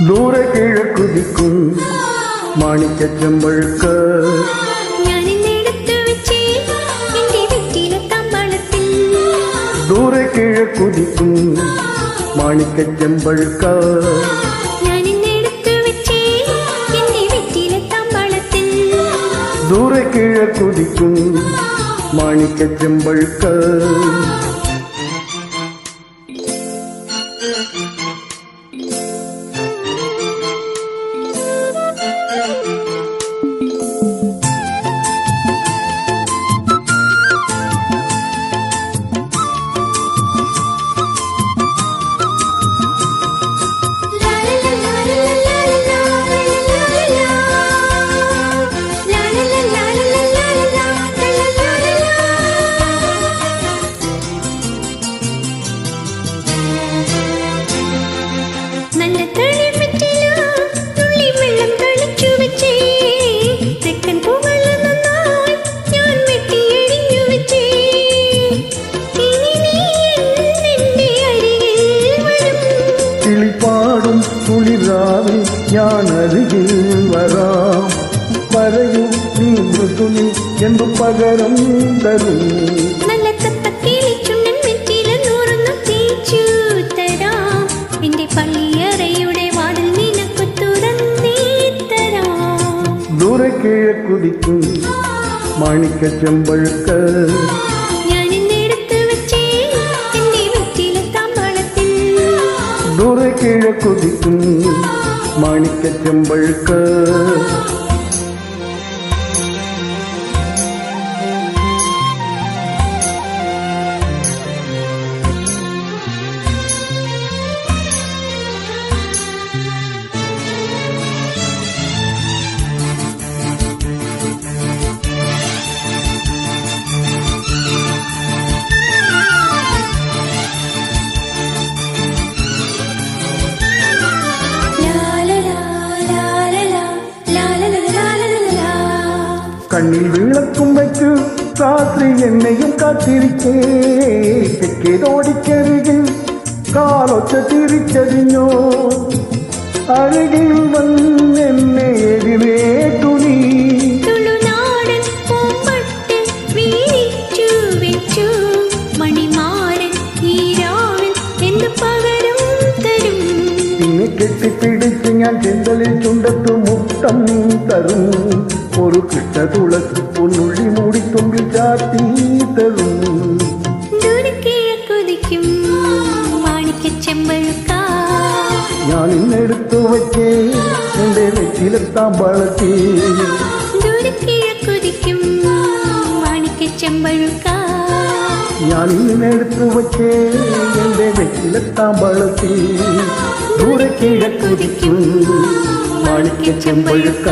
ദൂരെ കിഴക്കുതിക്കും മാണിക്ക ചെമ്പഴുക്ക ദൂരെ കിഴക്കുതിക്കും മാണിക്ക ചെമ്പഴുക്ക ദൂരെ കിഴക്കുതിക്കും മാണിക്ക ചെമ്പഴുക്ക കിളിപ്പാടും കുളിരാവിൽ ഞാൻ അരികിൽ വരാം പറയൂ നീ മൃദുലി എന്തു പകരം തരും ദൂരെ കിഴക്കുതിക്കും മാണിക്ക ചെമ്പഴുക്ക ദൂരെ കിഴക്കുതിക്കും മാണിക്ക ചെമ്പഴുക്ക കണ്ണിൽ വിളക്കും വെച്ചു രാത്രി എന്നെയും കാത്തിരിക്കേ തെക്കേതോടിക്കരികിൽ കാലൊച്ച തിരിച്ചറിഞ്ഞോ അരികിൽ വന്നെന്നെ എതിരേറ്റു നീ പിന്നെ കെട്ടിപ്പിടിച്ച് ഞാൻ ചെന്തലിൽ ചുണ്ടത്തു മുത്തം തരും ഒരു കിട്ട തുളസി പൊന്നുള്ളി മൂടി തുമ്പിൽ ചാത്തി തരും ഞാൻ ഇന്നെടുത്തു വച്ചേ എന്റെ നെറ്റിലെത്താൻ വളർത്തി ഞാൻ ഇന്നെടുത്തു വച്ചേ എന്റെ നെറ്റിലെത്താൻ വളർത്തി ദൂരെ കിഴക്കുതിക്കും മാണിക്ക ചെമ്പഴുക്ക